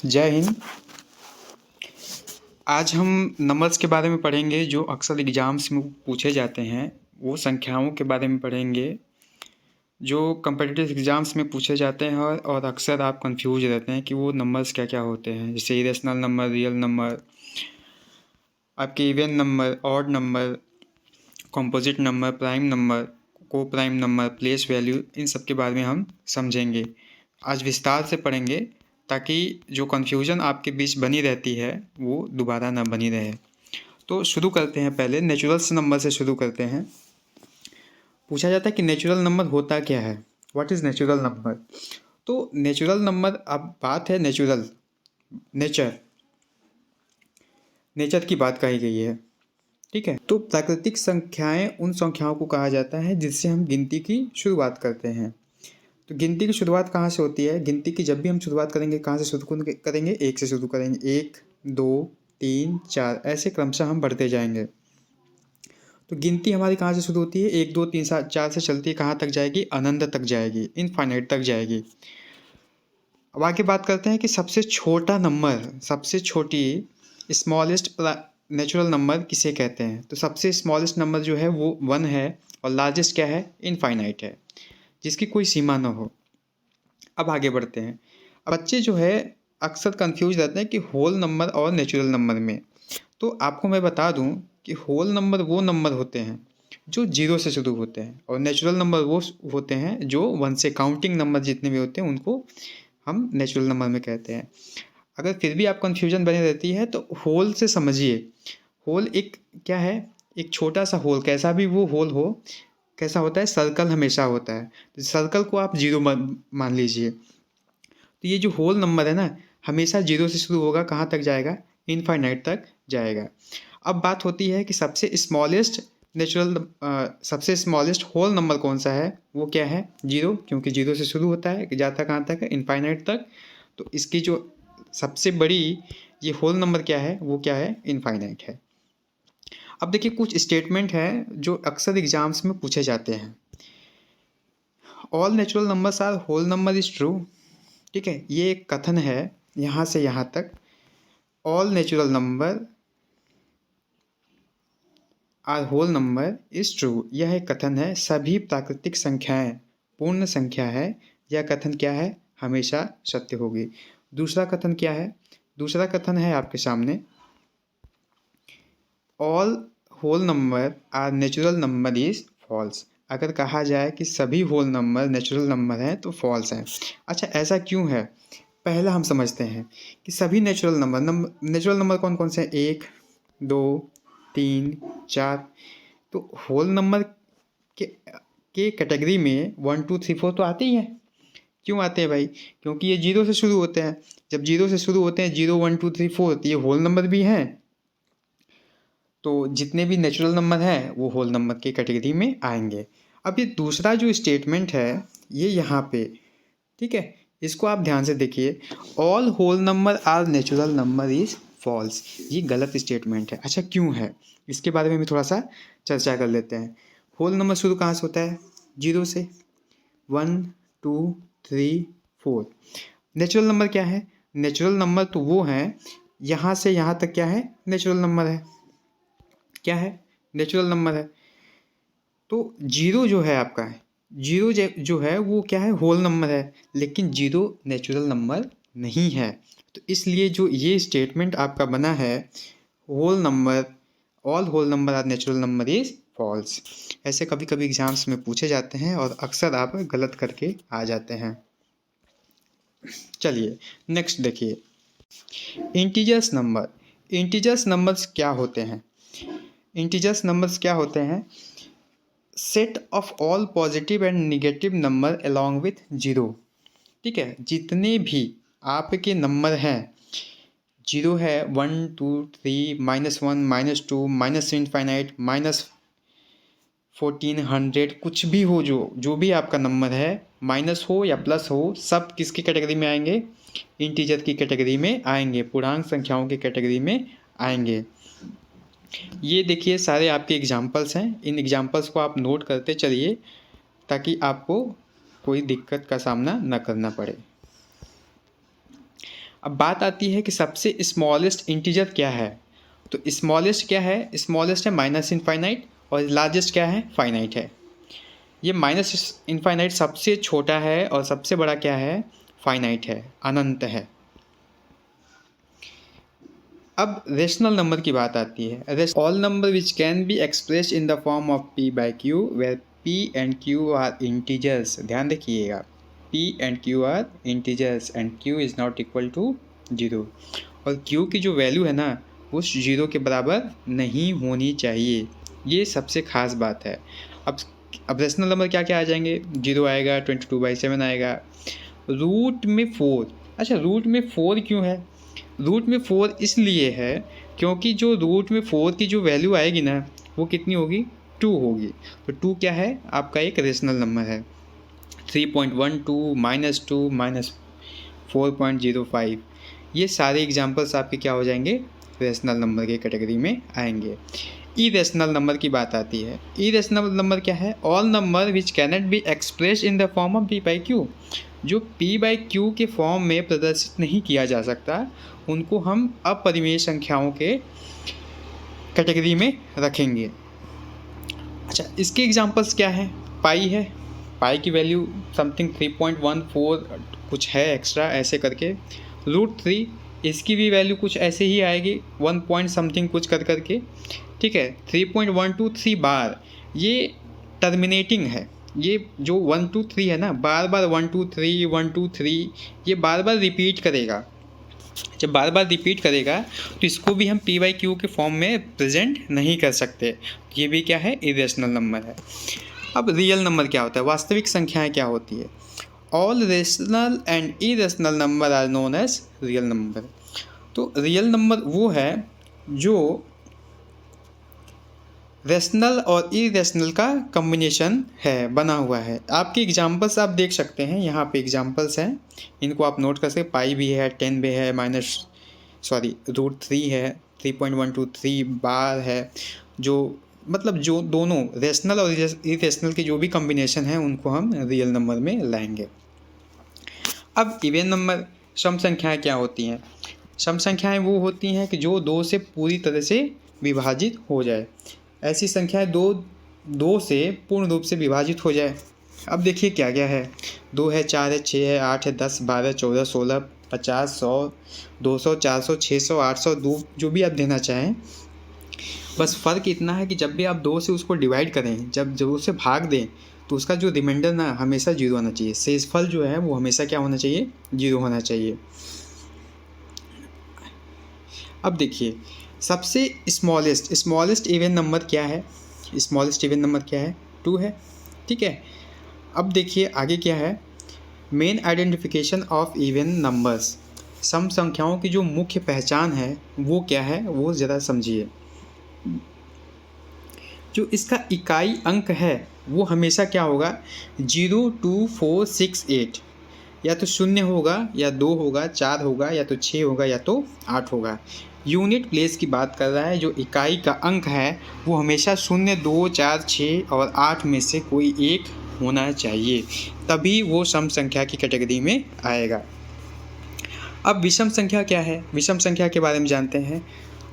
जय हिंद। आज हम नंबर्स के बारे में पढ़ेंगे जो अक्सर एग्ज़ाम्स में पूछे जाते हैं। वो संख्याओं के बारे में पढ़ेंगे जो कॉम्पिटिटिव एग्ज़ाम्स में पूछे जाते हैं और अक्सर आप कंफ्यूज रहते हैं कि वो नंबर्स क्या क्या होते हैं। जैसे इरेशनल नंबर, रियल नंबर, आपके even number, odd number, composite number, prime number, को प्राइम नंबर, प्लेस वैल्यू, इन सब के बारे में हम समझेंगे। आज विस्तार से पढ़ेंगे ताकि जो कन्फ्यूजन आपके बीच बनी रहती है वो दोबारा ना बनी रहे। तो शुरू करते हैं, पहले नेचुरल्स नंबर से शुरू करते हैं। पूछा जाता है कि नेचुरल नंबर होता क्या है, व्हाट इज़ नेचुरल नंबर। तो नेचुरल नंबर, अब बात है नेचुरल, नेचर की बात कही गई है, ठीक है। तो प्राकृतिक संख्याएं उन संख्याओं को कहा जाता है जिससे हम गिनती की शुरुआत करते हैं। तो गिनती की शुरुआत कहाँ से होती है? गिनती की जब भी हम शुरुआत करेंगे, कहाँ से शुरू करेंगे? एक से शुरू करेंगे। 1, 2, 3, 4, ऐसे क्रमशः हम बढ़ते जाएंगे। तो गिनती हमारी कहाँ से शुरू होती है? 1, 2, 3, 4 से चलती है, कहाँ तक जाएगी? अनंत तक जाएगी, इनफाइनाइट तक जाएगी। अब आगे बात करते हैं कि सबसे छोटा नंबर, सबसे छोटी स्मॉलेस्ट नेचुरल नंबर किसे कहते हैं। तो सबसे स्मॉलेस्ट नंबर जो है वो 1 है और लार्जेस्ट क्या है? इनफाइनाइट है, जिसकी कोई सीमा ना हो। अब आगे बढ़ते हैं। अब बच्चे जो है अक्सर कंफ्यूज रहते हैं कि होल नंबर और नेचुरल नंबर में। तो आपको मैं बता दूं कि होल नंबर वो नंबर होते हैं जो 0 से शुरू होते हैं और नेचुरल नंबर वो होते हैं जो 1 से, काउंटिंग नंबर जितने भी होते हैं उनको हम नेचुरल नंबर में कहते हैं। अगर फिर भी आप कन्फ्यूजन बनी रहती है तो होल से समझिए। होल एक क्या है? एक छोटा सा होल, कैसा भी वो होल हो, कैसा होता है? सर्कल हमेशा होता है। तो सर्कल को आप 0 मान लीजिए। तो ये जो होल नंबर है ना, हमेशा 0 से शुरू होगा, कहाँ तक जाएगा? इनफाइनाइट तक जाएगा। अब बात होती है कि सबसे स्मॉलेस्ट सबसे स्मॉलेस्ट होल नंबर कौन सा है? वो क्या है? 0, क्योंकि 0 से शुरू होता है, जाता कहाँ तक है? इनफाइनाइट तक। तो इसकी जो सबसे बड़ी ये होल नंबर क्या है? वो क्या है? इनफाइनाइट है। अब देखिए, कुछ स्टेटमेंट है जो अक्सर एग्जाम्स में पूछे जाते हैं। All natural numbers are whole number is true, ठीक है। ये एक कथन है यहाँ से यहाँ तक। All natural number are whole number is true, यह एक कथन है। सभी प्राकृतिक संख्याएं पूर्ण संख्या है। यह कथन क्या है? हमेशा सत्य होगी। दूसरा कथन क्या है? दूसरा कथन है आपके सामने, all whole number are natural number is false. अगर कहा जाए कि सभी होल नंबर नेचुरल नंबर हैं तो फॉल्स हैं। अच्छा, ऐसा क्यों है? पहला हम समझते हैं कि सभी नेचुरल नंबर कौन कौन से हैं? 1, 2, 3, 4। तो होल नंबर के कैटेगरी में 1, 2, 3, 4 तो आते ही हैं। क्यों आते हैं भाई? क्योंकि ये 0 से शुरू होते हैं। जब 0 से शुरू होते हैं, 0, 1, 2, 3, 4, तो ये होल नंबर भी हैं। तो जितने भी नेचुरल नंबर हैं वो होल नंबर की कैटेगरी में आएंगे। अब ये दूसरा जो स्टेटमेंट है ये यहाँ पे, ठीक है, इसको आप ध्यान से देखिए। All whole number are natural number is false, ये गलत स्टेटमेंट है। अच्छा, क्यों है? इसके बारे में भी थोड़ा सा चर्चा कर लेते हैं। होल नंबर शुरू कहाँ से होता है? 0 से। 1, 2, 3, 4। नेचुरल नंबर क्या है? नेचुरल नंबर तो वो हैं, यहाँ से यहाँ तक क्या है? नेचुरल नंबर है। क्या है? नेचुरल नंबर है। तो 0 जो है आपका, 0 जो है वो क्या है? होल नंबर है। लेकिन 0 नेचुरल नंबर नहीं है। तो इसलिए जो ये स्टेटमेंट आपका बना है, whole number, all whole number are natural number is false, ऐसे कभी कभी एग्जाम्स में पूछे जाते हैं और अक्सर आप गलत करके आ जाते हैं। चलिए नेक्स्ट देखिए, इंटीजर्स नंबर। इंटीजर्स नंबर्स क्या होते हैं? इंटीजर्स नंबर्स क्या होते हैं? Set of all positive and negative number along with 0, ठीक है। जितने भी आपके नंबर हैं, 0 है, 1, 2, 3, -1, -2, माइनस इनफाइनाइट, -1400, कुछ भी हो, जो भी आपका नंबर है, माइनस हो या प्लस हो, सब किसकी कैटेगरी में आएंगे? इंटीजर की कैटेगरी में आएंगे, पूर्णांक संख्याओं की कैटेगरी में आएंगे। ये देखिए सारे आपके एग्जाम्पल्स हैं। इन एग्जाम्पल्स को आप नोट करते चलिए ताकि आपको कोई दिक्कत का सामना न करना पड़े। अब बात आती है कि सबसे स्मॉलेस्ट इंटीजर क्या है। तो स्मॉलेस्ट क्या है, स्मॉलेस्ट है माइनस इनफाइनाइट और लार्जेस्ट क्या है, फाइनाइट है। ये माइनस इनफाइनाइट सबसे छोटा है और सबसे बड़ा क्या है, फाइनाइट है, अनंत है। अब रेशनल नंबर की बात आती है। All number which can be express in the form of p by Q where p and q are integers. ध्यान रखिएगा, p and q are integers and q is not equal to 0। और q की जो value है ना उस 0 के बराबर नहीं होनी चाहिए, ये सबसे ख़ास बात है। अब रेशनल नंबर क्या क्या आ जाएंगे, 0 आएगा, 22/7 आएगा, रूट में 4। अच्छा, रूट में 4 क्यों है, रूट में 4 इसलिए है क्योंकि जो रूट में 4 की जो वैल्यू आएगी ना वो कितनी होगी, 2 होगी। तो 2 क्या है, आपका एक रेशनल नंबर है। 3.12 -2 -4.05 ये सारे एग्जांपल्स आपके क्या हो जाएंगे, रेशनल नंबर के कैटेगरी में आएंगे। इरेशनल नंबर की बात आती है। इरेशनल नंबर क्या है, all number which cannot B express in the form of p by Q. जो p बाई क्यू के फॉर्म में प्रदर्शित नहीं किया जा सकता उनको हम अपरिमेय संख्याओं के कैटेगरी में रखेंगे। अच्छा, इसके एग्जांपल्स क्या हैं, पाई है, पाई की वैल्यू समथिंग 3.14 कुछ है एक्स्ट्रा ऐसे करके। √3 इसकी भी वैल्यू कुछ ऐसे ही आएगी 1 पॉइंट समथिंग कुछ करके, ठीक है। 3.123 बार ये टर्मिनेटिंग है, ये जो 1 2 3 है ना, बार बार 1 2 3 1 2 3 ये बार बार रिपीट करेगा। जब बार बार रिपीट करेगा तो इसको भी हम p बाई क्यू के फॉर्म में प्रेजेंट नहीं कर सकते, ये भी क्या है, इरेशनल नंबर है। अब रियल नंबर क्या होता है, वास्तविक संख्याएं क्या होती है। All rational and irrational number are known as real number. तो रियल नंबर वो है जो रेशनल और इरेशनल का कम्बिनेशन है, बना हुआ है। आपके एग्जांपल्स आप देख सकते हैं, यहाँ पे एग्जांपल्स हैं, इनको आप नोट कर सकते। पाई भी है, 10 भी है, √3 है, 3.123 बार है, जो मतलब जो दोनों रेशनल और इरेशनल के जो भी कम्बिनेशन है उनको हम रियल नंबर में लाएंगे। अब इवन नंबर, सम संख्याएँ क्या होती हैं। सम संख्याएँ वो होती हैं कि जो 2 से पूरी तरह से विभाजित हो जाए। ऐसी संख्याएं दो से पूर्ण रूप से विभाजित हो जाए। अब देखिए क्या क्या है, 2 है, 4 है, 6 है, 8 है, 10 12 14 16 50 100 200 400 600 800 2 जो भी आप देना चाहें। बस फ़र्क इतना है कि जब भी आप 2 से उसको डिवाइड करें, जब उसे भाग दें तो उसका जो रिमाइंडर ना हमेशा 0 होना चाहिए। शेषफल जो है वो हमेशा क्या होना चाहिए, 0 होना चाहिए। अब देखिए सबसे स्मॉलेस्ट इवन नंबर क्या है, स्मॉलेस्ट इवन नंबर क्या है, 2 है, ठीक है। अब देखिए आगे क्या है, main identification of even numbers. सम संख्याओं की जो मुख्य पहचान है वो क्या है, वो ज़रा समझिए। जो इसका इकाई अंक है वो हमेशा क्या होगा, 0 2 4 6 8, या तो 0 होगा या 2 होगा, 4 होगा या तो 6 होगा या तो 8 होगा। यूनिट प्लेस की बात कर रहा है, जो इकाई का अंक है वो हमेशा 0 2 4 6 और 8 में से कोई एक होना चाहिए, तभी वो सम संख्या की कैटेगरी में आएगा। अब विषम संख्या क्या है, विषम संख्या के बारे में जानते हैं।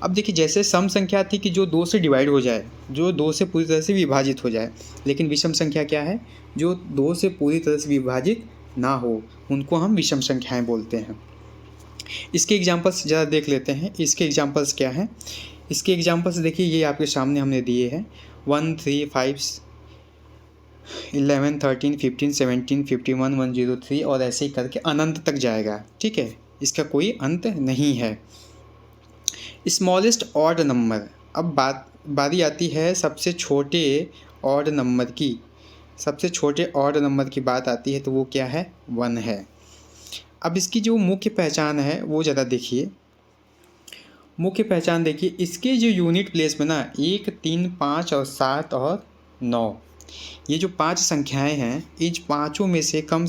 अब देखिए जैसे सम संख्या थी कि जो 2 से डिवाइड हो जाए, जो 2 से पूरी तरह से विभाजित हो जाए, लेकिन विषम संख्या क्या है, जो 2 से पूरी तरह से विभाजित ना हो, उनको हम विषम संख्याएं बोलते हैं। इसके एग्जांपल्स ज़रा देख लेते हैं। इसके एग्जांपल्स क्या हैं, इसके एग्जांपल्स देखिए ये आपके सामने हमने दिए हैं, 1 3 5 11 13 15 17 51 103 और ऐसे ही करके अनंत तक जाएगा, ठीक है, इसका कोई अंत नहीं है। स्मॉलेस्ट ऑड नंबर, अब बारी आती है सबसे छोटे ऑड नंबर की। सबसे छोटे ऑड नंबर की बात आती है तो वो क्या है, 1 है। अब इसकी जो मुख्य पहचान है वो ज़रा देखिए, मुख्य पहचान देखिए, इसके जो यूनिट प्लेस में ना 1 3 5 और 7 और 9, ये जो 5 संख्याएं हैं, इन पाँचों में से कम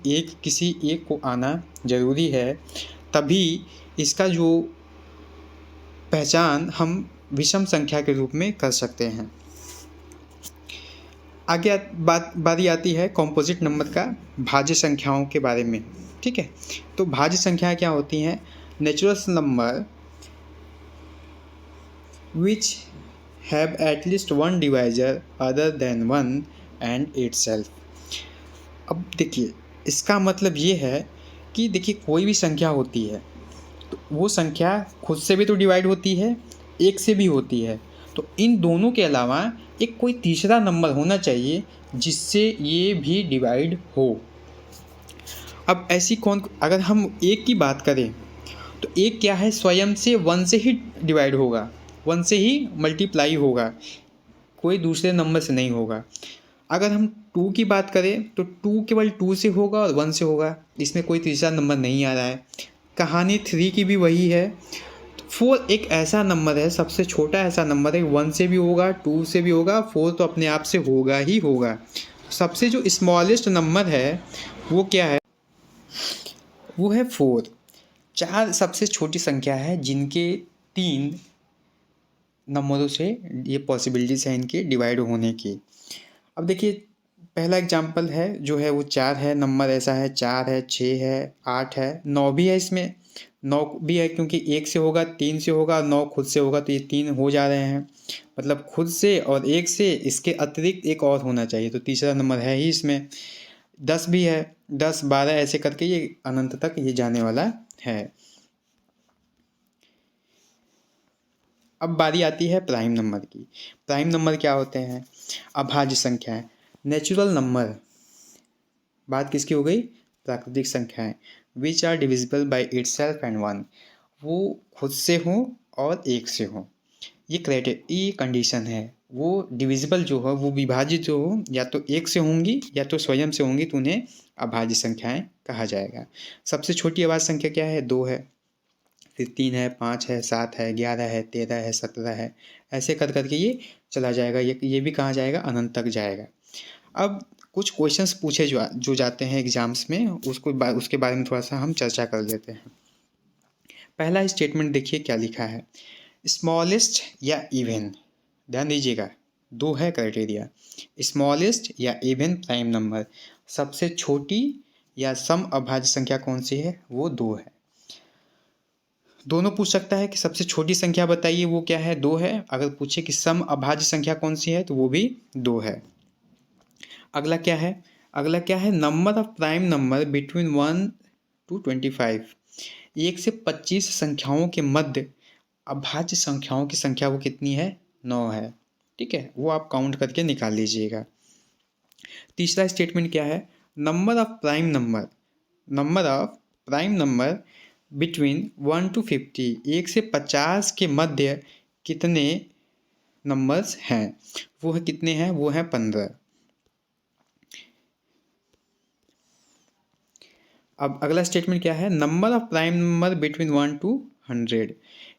एक किसी एक को आना ज़रूरी है, तभी इसका जो पहचान हम विषम संख्या के रूप में कर सकते हैं। आगे बारी आती है कॉम्पोजिट नंबर का, भाज्य संख्याओं के बारे में। ठीक है, तो भाज्य संख्याएं क्या होती हैं? Natural number which have at least one divisor other than one and itself. अब देखिए, इसका मतलब ये है कि देखिए कोई भी संख्या होती है तो वो संख्या खुद से भी तो डिवाइड होती है, एक से भी होती है। तो इन दोनों के अलावा एक कोई तीसरा नंबर होना चाहिए जिससे ये भी डिवाइड हो। अब ऐसी कौन, अगर हम एक की बात करें तो एक क्या है, स्वयं से वन से ही डिवाइड होगा, वन से ही मल्टीप्लाई होगा, कोई दूसरे नंबर से नहीं होगा। अगर हम टू की बात करें तो टू केवल टू से होगा और वन से होगा, इसमें कोई तीसरा नंबर नहीं आ रहा है। कहानी थ्री की भी वही है। फोर एक ऐसा नंबर है, सबसे छोटा ऐसा नंबर है, वन से भी होगा, टू से भी होगा, फोर तो अपने आप से होगा ही होगा। सबसे जो स्मॉलेस्ट नंबर है वो क्या है? वो है फोर। चार सबसे छोटी संख्या है जिनके तीन नंबरों से ये पॉसिबिलिटीज़ हैं इनके डिवाइड होने की। अब देखिए, पहला एग्जाम्पल है जो है वो चार है, नंबर ऐसा है, चार है, छः है, आठ है, नौ भी है। इसमें नौ भी है क्योंकि एक से होगा, तीन से होगा, नौ खुद से होगा, तो ये तीन हो जा रहे हैं। मतलब खुद से और एक से, इसके अतिरिक्त एक और होना चाहिए, तो तीसरा नंबर है ही इसमें। 10 भी है, 10 12 ऐसे करके ये अनंत तक ये जाने वाला है। अब बारी आती है प्राइम नंबर की। प्राइम नंबर क्या होते हैं? अभाज्य संख्याएं, नेचुरल नंबर। बात किसकी हो गई? प्राकृतिक संख्याएं। Which are divisible by itself and one, वो खुद से हों और एक से हों। ये कंडीशन है, वो डिविजिबल जो हो, वो विभाजित जो हो, या तो एक से होंगी या तो स्वयं से होंगी, तो उन्हें अभाज्य संख्याएं कहा जाएगा। सबसे छोटी अभाज्य संख्या क्या है? दो है, फिर तीन है, पाँच है, सात है, 11 है, 13 है, 17 है, ऐसे कर करके ये चला जाएगा। ये भी कहाँ जाएगा? अनंत तक जाएगा। अब कुछ क्वेश्चंस पूछे जो जाते हैं एग्जाम्स में, उसके बारे में थोड़ा सा हम चर्चा कर लेते हैं। पहला स्टेटमेंट देखिए क्या लिखा है, स्मॉलेस्ट या इवन। ध्यान दीजिएगा, दो है क्राइटेरिया, स्मॉलेस्ट या इवन प्राइम नंबर। सबसे छोटी या सम अभाज्य संख्या कौन सी है? वो दो है। दोनों पूछ सकता है कि सबसे छोटी संख्या बताइए, वो क्या है? दो है। अगर पूछे कि सम अभाज्य संख्या कौन सी है, तो वो भी दो है। अगला क्या है? Number of prime number between 1 to 25। 1 से 25 संख्याओं के मध्य अभाज्य संख्याओं की संख्या वो कितनी है? 9 है। ठीक है, वो आप काउंट करके निकाल लीजिएगा। तीसरा स्टेटमेंट क्या है? Number of prime number between 1 to 50। 1 से 50 के मध्य कितने नंबर्स हैं? वो है कितने हैं? वो है 15। अब अगला स्टेटमेंट क्या है? Number of prime number between 1 to 100।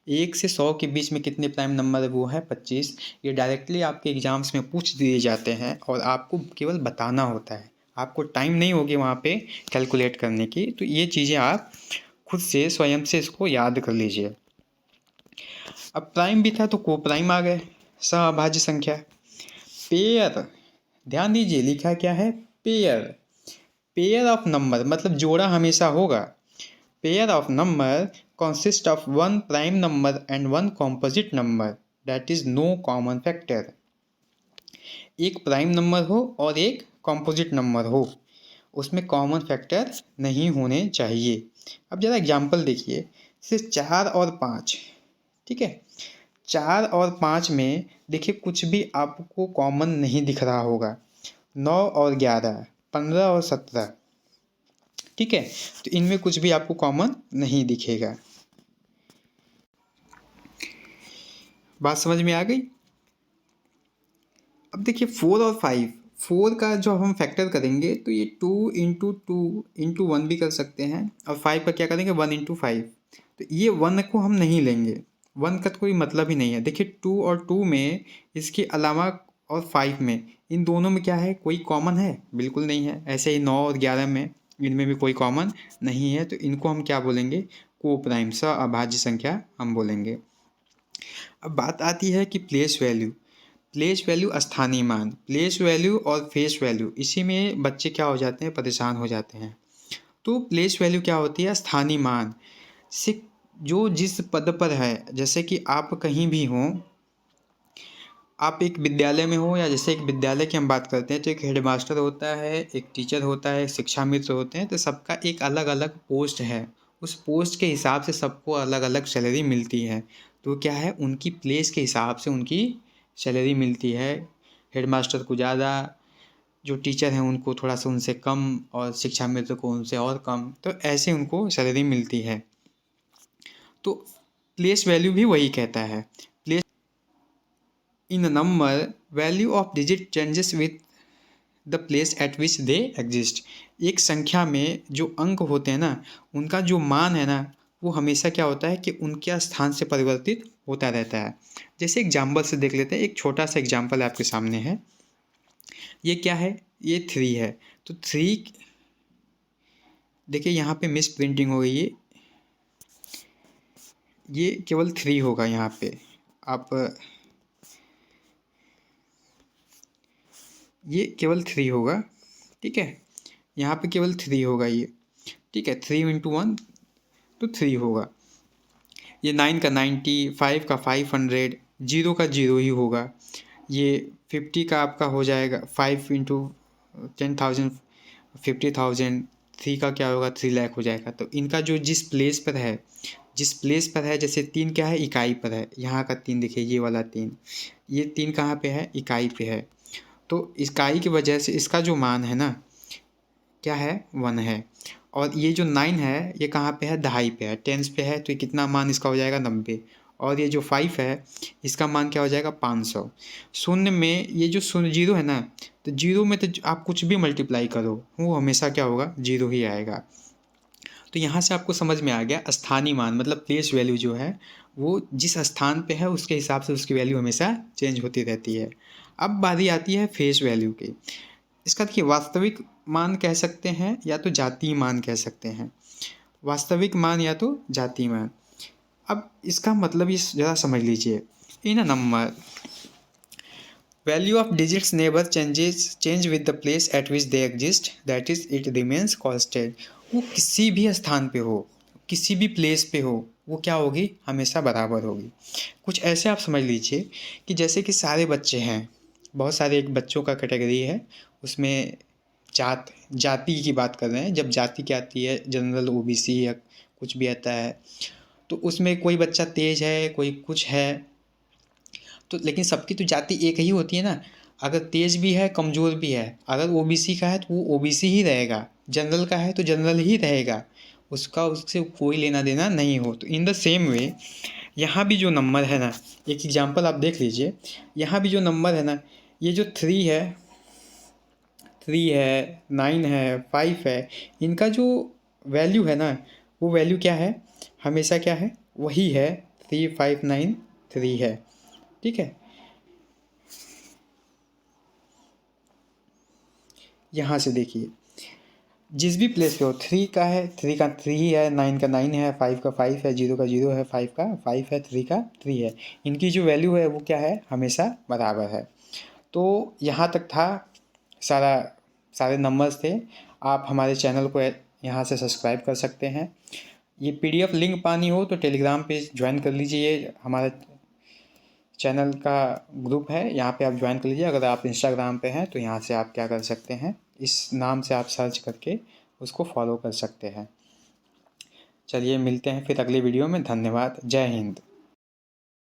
1 से 100 के बीच में कितने प्राइम नंबर है? वो है 25। ये डायरेक्टली आपके एग्जाम्स में पूछ दिए जाते हैं और आपको केवल बताना होता है, आपको टाइम नहीं होगी वहाँ पे कैलकुलेट करने की। तो ये चीज़ें आप खुद से स्वयं से इसको याद कर लीजिए। अब प्राइम भी था तो को प्राइम आ गए, सहअभाज्य संख्या। पेयर, ध्यान दीजिए लिखा क्या है? पेयर ऑफ नंबर, मतलब जोड़ा हमेशा होगा। Pair of number consist of one prime number and one composite number that is no common factor. एक प्राइम नंबर हो और एक कॉम्पोजिट नंबर हो, उसमें कॉमन फैक्टर नहीं होने चाहिए। अब ज़रा एग्जाम्पल देखिए, सिर्फ 4 और 5। ठीक है, 4 और 5 में देखिए कुछ भी आपको कॉमन नहीं दिख रहा होगा। 9 और 11, 15 और 17। ठीक है, तो इनमें कुछ भी आपको कॉमन नहीं दिखेगा। बात समझ में आ गई? अब देखिए 4 और 5, 4 का जो हम फैक्टर करेंगे तो ये 2 इंटू 2 इंटू 1 भी कर सकते हैं, और 5 का क्या करेंगे? 1 इंटू 5। तो ये 1 को हम नहीं लेंगे, 1 का तो कोई मतलब ही नहीं है। देखिए 2 और 2 में, इसके अलावा और 5 में, इन दोनों में क्या है? कोई कॉमन है? बिल्कुल नहीं है। ऐसे ही 9 और 11 में, इनमें भी कोई कॉमन नहीं है, तो इनको हम क्या बोलेंगे? को प्राइम, सहअभाज्य संख्या हम बोलेंगे। अब बात आती है कि प्लेस वैल्यू। प्लेस वैल्यू स्थानीय मान, प्लेस वैल्यू और फेस वैल्यू, इसी में बच्चे क्या हो जाते हैं, परेशान हो जाते हैं। तो प्लेस वैल्यू क्या होती है, स्थानीय मान से जो जिस पद पर है, जैसे कि आप कहीं भी हों, आप एक विद्यालय में हो, या जैसे एक विद्यालय की हम बात करते हैं तो एक हेडमास्टर होता है, एक टीचर होता है, एक शिक्षा मित्र होते हैं, तो सबका एक अलग अलग पोस्ट है। उस पोस्ट के हिसाब से सबको अलग अलग सैलरी मिलती है। तो क्या है, उनकी प्लेस के हिसाब से उनकी सैलरी मिलती है। हेडमास्टर को ज़्यादा, जो टीचर हैं उनको थोड़ा सा उनसे कम, और शिक्षा मित्र को उनसे और कम, तो ऐसे उनको सैलरी मिलती है। तो प्लेस वैल्यू भी वही कहता है। Place in number value of digit changes with the place at which they exist. एक संख्या में जो अंक होते हैं ना, उनका जो मान है ना, वो हमेशा क्या होता है कि उनके स्थान से परिवर्तित होता रहता है। जैसे एग्जाम्पल से देख लेते हैं, एक छोटा सा एग्जाम्पल आपके सामने है। ये क्या है, ये 3 है। तो 3, देखिए यहाँ पे मिस प्रिंटिंग हो गई है, ये केवल 3 होगा यहाँ पे। आप ये केवल 3 होगा, ठीक है, यहाँ पे केवल 3 होगा ये, ठीक है। 3 इंटू 1 तो 3 होगा। ये 9 का 90, 5 का 500, 0 का 0 ही होगा। ये 50 का आपका हो जाएगा 5 इंटू 10,000, 50,000। 3 का क्या होगा, 3 लाख हो जाएगा। तो इनका जो जिस प्लेस पर है, जिस प्लेस पर है, जैसे 3 क्या है, इकाई पर है। यहाँ का 3 देखिए, ये वाला 3, ये 3 कहाँ पे है, इकाई पे है। तो इकाई की वजह से इसका जो मान है ना, क्या है, 1 है। और ये जो 9 है, ये कहाँ पे है, दहाई पे है, टेंस पे है। तो ये कितना मान इसका हो जाएगा, 90। और ये जो 5 है, इसका मान क्या हो जाएगा, 500। शून्य में ये जो शून्य 0 है ना, तो 0 में तो आप कुछ भी मल्टीप्लाई करो, वो हमेशा क्या होगा, 0 ही आएगा। तो यहाँ से आपको समझ में आ गया, स्थानीय मान मतलब प्लेस वैल्यू जो है, वो जिस स्थान पे है उसके हिसाब से उसकी वैल्यू हमेशा चेंज होती रहती है। अब बारी आती है फेस वैल्यू की। इसका देखिए, वास्तविक मान कह सकते हैं या तो जातीय मान कह सकते हैं। वास्तविक मान या तो जातीय मान। अब इसका मतलब ये ज़रा समझ लीजिए। In a number value of digits never change with the place at which they exist, that is it remains constant. वो किसी भी स्थान पे हो, किसी भी प्लेस पे हो, वो क्या होगी, हमेशा बराबर होगी। कुछ ऐसे आप समझ लीजिए कि जैसे कि सारे बच्चे हैं, बहुत सारे एक बच्चों का कैटेगरी है, उसमें जाति की बात कर रहे हैं। जब जाति क्या आती है, जनरल, ओबीसी या कुछ भी आता है, तो उसमें कोई बच्चा तेज है, कोई कुछ है, तो लेकिन सबकी तो जाति एक ही होती है ना। अगर तेज भी है, कमज़ोर भी है, अगर ओबीसी का है तो वो ओबीसी ही रहेगा, जनरल का है तो जनरल ही रहेगा, उसका उससे कोई लेना देना नहीं हो। तो इन द सेम वे यहाँ भी जो नंबर है ना, एक एग्जांपल आप देख लीजिए। यहाँ भी जो नंबर है ना, ये जो 3 है, 9 है, 5 है, इनका जो वैल्यू है ना, वो वैल्यू क्या है, हमेशा क्या है, वही है, 3593 है, ठीक है। यहाँ से देखिए, जिस भी प्लेस पे हो, 3 का है, 3 का 3 ही है, 9 का 9 है, 5 का 5 है, 0 का 0 है, 5 का 5 है, 3 का 3 है। इनकी जो वैल्यू है वो क्या है, हमेशा बराबर है। तो यहाँ तक था, सारा सारे नंबर्स थे। आप हमारे चैनल को यहाँ से सब्सक्राइब कर सकते हैं। ये पीडीएफ लिंक पानी हो तो टेलीग्राम पे ज्वाइन कर लीजिए। ये हमारा चैनल का ग्रुप है, यहाँ पे आप ज्वाइन कर लीजिए। अगर आप इंस्टाग्राम पे हैं तो यहाँ से आप क्या कर सकते हैं, इस नाम से आप सर्च करके उसको फॉलो कर सकते हैं। चलिए मिलते हैं फिर अगली वीडियो में। धन्यवाद। जय हिंद।